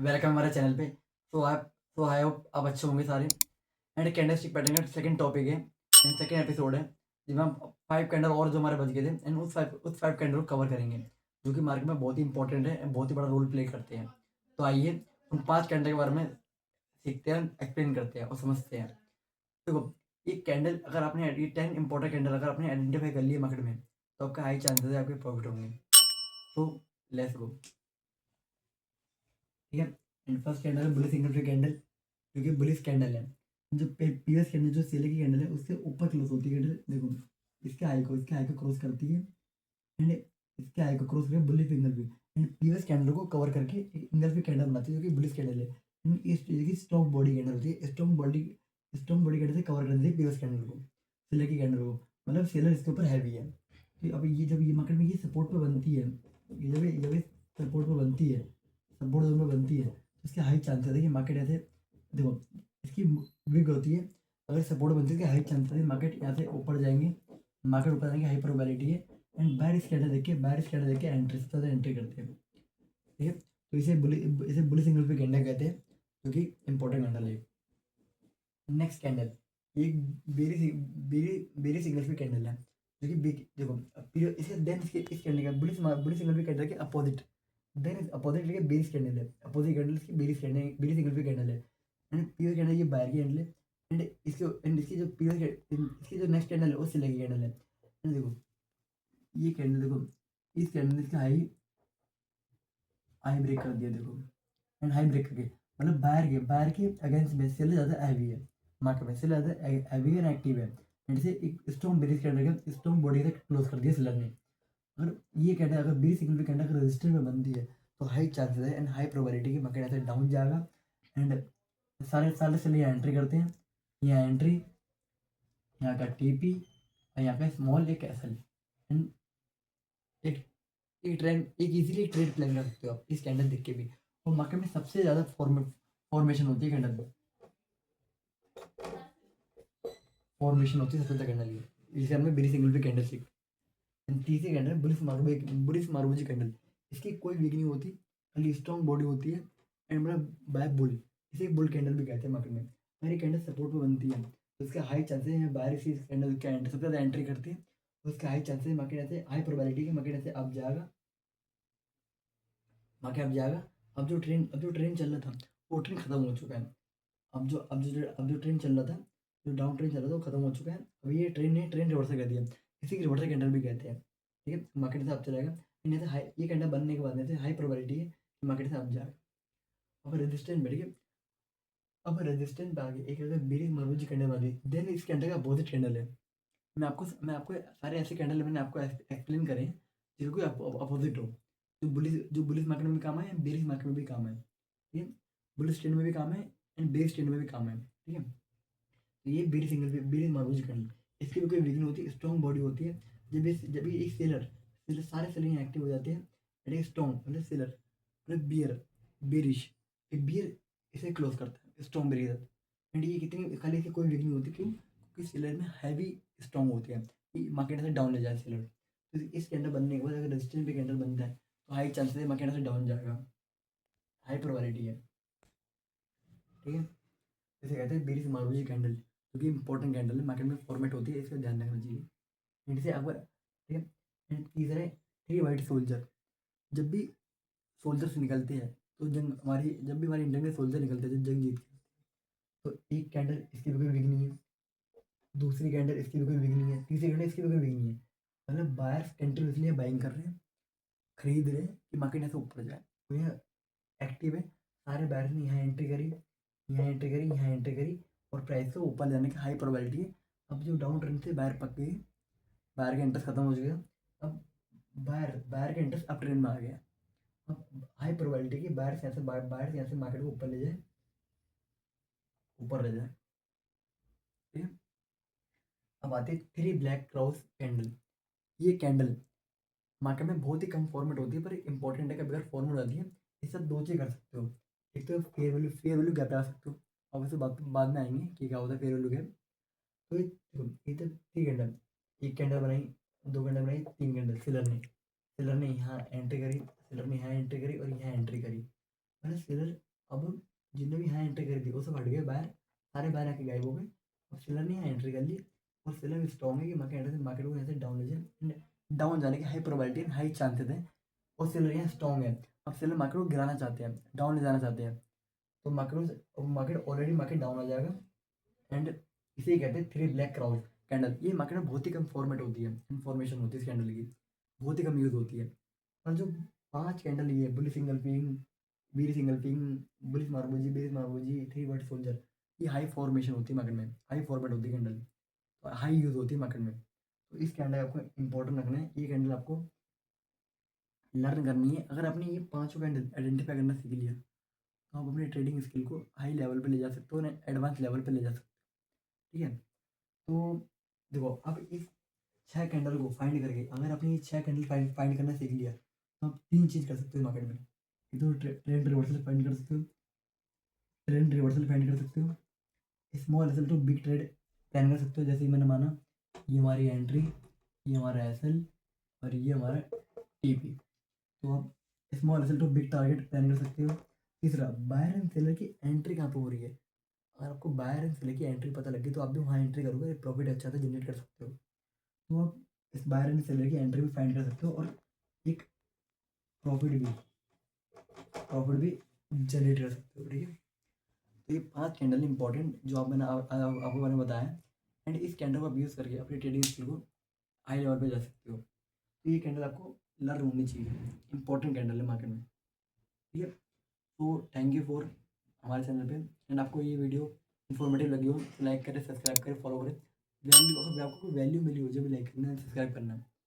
Welcome हमारे channel पे। सो I hope आप अच्छे होंगे सारे। एंड कैंडलस्टिक पैटर्न का सेकंड टॉपिक है एंड सेकंड एपिसोड है, जिसमें हम 5 कैंडल और जो हमारे बच गए थे एंड उस 5 कैंडल को कवर करेंगे, जो कि मार्केट में बहुत ही इंपॉर्टेंट है एंड बहुत ही बड़ा रोल प्ले करते हैं। तो आइए उन 5 कैंडल के बारे में सीखते हैं, एक्सप्लेन करते हैं और समझते हैं। देखो, ये कैंडल अगर आपने ये 10 इंपॉर्टेंट कैंडल अगर आपने आइडेंटिफाई कर लिए मार्केट में, तो आपका हाई चांसेस है आपके प्रॉफिट होंगे। तो लेट्स गो। ठीक है। एंड फर्स्ट कैंडल है बुलिश सिंगल ट्री कैंडल, जो कि बुलिश कैंडल है। जो प्रीवियस कैंडल जो सेल की कैंडल है उससे ऊपर क्लोज होती है कैंडल। देखो, इसके हाई को क्रॉस करती है एंड इसके हाई को क्रॉस करके बुलिश सिग्नल भी एंड प्रीवियस कैंडल को कवर करके एक इंगल्फी कैंडल बनाती है, जो कि बुलिश कैंडल है। एंड इस चीज़ की स्ट्रॉन्ग बॉडी कैंडल होती है। स्ट्रॉन्ग बॉडी कैंडल से कवर करती है प्रीवियस कैंडल को, सेलर की कैंडल को। मतलब सेलर इसके ऊपर हैवी है। तो अब ये जब ये मार्केट में ये सपोर्ट पे बनती है, ये जब सपोर्ट पे बनती है, सपोर्ट जोन में बनती है, तो इसके हाई चांसेस है कि मार्केट ऐसे, देखो, इसकी वीक होती है। अगर सपोर्ट बनती है तो हाई चांसेस है मार्केट यहाँ से ऊपर जाएंगे, मार्केट ऊपर जाएंगे, हाई प्रोबेबिलिटी है। एंड बाहर स्कैनर देख के एंट्री सबसे ज़्यादा एंट्री करते हैं। ठीक है। तो इसे बुलिश सिग्नल पे कैंडल कहते हैं, जो कि इंपॉर्टेंट कैंडल है। नेक्स्ट कैंडल एक बेरी बेरी बेरी सिग्नल पे कैंडल है, जो कि देखो, इसे देन इस कैंडल का बुलिश सिग्नल पे कैंडल के अपोजिट, देन इस अपोजिट लेके बेरिश कैंडल है। अपोजिट कैंडल इसकी बेरिश सिग्नल पे कैंडल है। एंड पीओ कैंडल ये बायर की कैंडल है। एंड इसकी जो नेक्स्ट कैंडल है वो सिले की कैंडल है। एंड देखो, ये कैंडल देखो, इस कैंडल ने इसका हाई हाई ब्रेक कर दिया। देखो, एंड हाई ब्रेक करके मतलब बायर के अगेंस्ट में सेल ज़्यादा हैवी है, मार्केट में सेल ज़्यादा हैवी है, एक्टिव है। एंड इसे एक स्ट्रॉन्ग बेरिश कैंडल के स्ट्रॉन्ग बॉडी से क्लोज कर दिया सेलर ने। अगर ये कैंडल अगर बेरिश सिग्नल पे कैंडल अगर रजिस्टर में बनती है, तो हाई चांसेस है एंड हाई प्रोबेबिलिटी कि मार्केट ऐसे डाउन जाएगा। एंड सारे सारे सेल यहाँ एंट्री करते हैं, यहाँ एंट्री, यहाँ का टीपी और यहाँ पे स्मॉल एक एसएल। एंड एक एक ट्रेंड एक इजीली ट्रेड प्लान कर सकते हो आप इस कैंडल देख के भी। और मार्केट में सबसे ज़्यादा फॉर्मेशन होती है कैंडल पर, फॉर्मेशन होती है सबसे ज़्यादा कैंडल की, जिसे हमने बेरी सिंगल पे कैंडल स्टिक। तीसरी कैंडल बुलिस मार्बोजी कैंडल। इसकी कोई वीक नहीं होती, खाली स्ट्रॉन्ग बॉडी होती है एंड मतलब बाय बुल, इसे एक बुल कैंडल भी कहते हैं मार्केट में। मेरी कैंडल सपोर्ट पे बनती है, तो इसके हाई चांसेस है बाहर इसी कैंडल का एंट्री सबसे ज़्यादा एंट्री करती है, तो उसके हाई चांसेस मार्केट ऐसे हाई प्रोबेबिलिटी कि मार्केट ऐसे अप जाएगा, मार्केट अप जाएगा। अब जो ट्रेंड चल रहा था वो ट्रेंड खत्म हो चुका है। अब जो ट्रेंड चल रहा था, जो डाउन ट्रेंड चल रहा था वो खत्म हो चुका है। अब ये ट्रेंड ने ट्रेंड रिवर्सल कर दिया, इसी की रिवर्सल कैंडल भी कहते हैं। ठीक है, मार्केट से अप चलेगा। नहीं तो हाई ये कैंडल बनने के बाद में से हाई प्रोबेबिलिटी है कि मार्केट से अप जाएगा। अब रेजिस्टेंस बैठ गया, अब रेजिस्टेंस पे आ गया एक अगर बेरिश मरबूजी कैंडल वाली, देन इस कैंडल का अपोजिट कैंडल है। मैं आपको सारे ऐसे कैंडल मैंने आपको एक्सप्लेन करे हैं जिसको अपोजिट हो, जो बुलिश मार्केट में भी काम है, बेरिश मार्केट में भी काम है। ठीक है, बुलिश ट्रेंड में भी काम है एंड बेरिश ट्रेंड में भी काम है। ठीक है। तो ये बेरी सिंगल पे बेरी मार्बल कैंडल, इसकी भी कोई वीक नहीं होती, स्ट्रॉन्ग बॉडी होती है। जब ये एक सेलर सेलर सारे सेलर यहाँ एक्टिव हो जाते हैं, एंड एक स्ट्रॉन्ग मतलब सेलर मतलब बियर बेरिश, एक बियर इसे क्लोज करता है स्ट्रॉन्ग बेरी के साथ। एंड ये कितनी खाली इसकी कोई वीक नहीं होती, क्यों? क्योंकि सेलर में हैवी स्ट्रॉन्ग होती है कि मार्केट से डाउन ले जाए सेलर। तो इस कैंडल बनने के बाद अगर रेजिस्टेंस पे कैंडल बनता है, तो हाई चांसेस है मार्केट से डाउन जाएगा, हाई प्रोबेबिलिटी है। ठीक है। इसे कहते हैं बेरिश मार्बल कैंडल, जो कि इंपॉर्टेंट कैंडल है, मार्केट में फॉर्मेट होती है, इसका ध्यान रखना चाहिए। एंड से अगर ठीक है। एंड तीसरा है थ्री वाइट सोल्जर। जब भी सोल्जर्स निकलते हैं, तो जब भी हमारी इंडिया में सोल्जर निकलते हैं जो जंग जीत के, तो एक कैंडल इसकी भी कोई विक नहीं है, दूसरी कैंडल इसकी भी कोई विक नहीं है, तीसरी कैंडल इसकी भी कोई विक नहीं है। मतलब बायर्स कंटिन्यूसली बाइंग कर रहे हैं, खरीद रहे हैं कि मार्केट ऐसे ऊपर जाए। तो यह एक्टिव है, सारे बायर्स ने यहाँ एंट्री करी, यहाँ एंट्री करी, यहाँ एंट्री करी, और प्राइस को ऊपर जाने की हाई प्रोबेबिलिटी है। अब जो डाउन ट्रेंड से बाहर पक गई, बाहर का इंटरेस्ट खत्म हो चुका है। अब बाहर बाहर का इंटरेस्ट अप ट्रेंड में आ गया। अब हाई प्रोबेबिलिटी की बाहर से यहाँ से मार्केट को ऊपर ले जाए, ऊपर ले जाए। ठीक है। अब आती है थ्री ब्लैक क्रॉस कैंडल। ये कैंडल मार्केट में बहुत ही कम फॉर्मेट होती है, पर इंपॉर्टेंट है कि अगर फॉर्मेट आती है, इससे आप दो चीज़ कर सकते हो। एक तो फेयर वैल्यू गैप लगा सकते हो, अब वैसे बाद में आएंगे कि क्या होता है फेयर वैल्यू गैप। तो ये देखो, ये तो थ्री कैंडल, एक कैंडल बनाई, दो कैंडल बनाई, तीन कैंडल सेलर ने यहाँ एंट्री करी, सेलर ने यहाँ एंट्री करी और यहाँ एंट्री करी। मतलब सेलर अब जिन्होंने भी यहाँ एंट्री करी थी वो सब हट गए बाहर, सारे बाहर आके गायब हो गए। अब सेलर ने यहाँ एंट्री कर ली और सेलर भी स्ट्रॉन्ग है कि मार्केट को ऐसे डाउन ले जाए, डाउन जाने की high probability and high chances है। और सेलर यहाँ स्ट्रॉन्ग है। अब सेलर मार्केट को गिराना चाहते हैं, डाउन ले जाना चाहते हैं, तो मार्केट ऑलरेडी मार्केट डाउन आ जाएगा। एंड इसे ही कहते हैं थ्री ब्लैक क्राउड कैंडल। ये मार्केट में बहुत ही कम फॉर्मेट होती है, इन्फॉर्मेशन होती है इस कैंडल की, बहुत ही कम यूज होती है। और जो 5 कैंडल ये bullish engulfing, bearish engulfing, bullish marubozu, bearish marubozu, three white soldier, ये हाई फॉर्मेशन होती है मार्केट में, हाई फॉर्मेट होती है कैंडल, और हाई यूज होती है मार्केट में। तो इस कैंडल आपको इंपॉर्टेंट रखना है, ये कैंडल आपको लर्न करनी है। अगर आपने ये पांचों कैंडल आइडेंटिफाई करना सीख लिया तो आप अपने ट्रेडिंग स्किल को हाई लेवल पे ले जा सकते हो, एडवांस लेवल पे ले जा सकते हो। ठीक है, तो देखो आप इस 6 कैंडल को फाइंड करके, अगर आपने ये 6 कैंडल फाइंड करना सीख लिया तो आप 3 चीज़ कर सकते हो मार्केट में। एक तो ट्रेंड रिवर्सल फाइंड कर सकते हो, ट्रेंड रिवर्सल फाइंड कर सकते हो, small SL to big trade plan कर सकते हो। जैसे ही मैंने माना ये हमारी एंट्री, ये हमारा एसएल और ये हमारा टीपी, तो आप small SL to big target plan कर सकते हो। तीसरा, बायर एंड सेलर की एंट्री कहाँ पे हो रही है। अगर आपको बायर एंड सेलर की एंट्री पता लगी तो आप भी वहाँ एंट्री करोगे, प्रॉफिट अच्छा सा जनरेट कर सकते हो। तो आप इस बायर एंड सेलर की एंट्री भी फाइंड कर सकते हो और एक प्रॉफिट भी जनरेट कर सकते हो। ठीक है, तो ये 5 कैंडल इंपॉर्टेंट जो आपको मैंने बताया। एंड इस कैंडल को आप यूज़ करके अपनी ट्रेडिंग स्किल को हाई लेवल पे जा सकते हो। तो ये कैंडल आपको लर्न होनी चाहिए, इंपॉर्टेंट कैंडल है मार्केट में। ठीक है, तो थैंक यू फॉर हमारे चैनल पे। एंड आपको ये वीडियो इन्फॉर्मेटिव लगी हो तो लाइक करें, सब्सक्राइब करें, फॉलो करें। वैल्यू, अगर आपको कोई वैल्यू मिली हो जो भी लाइक करना है, सब्सक्राइब करना है।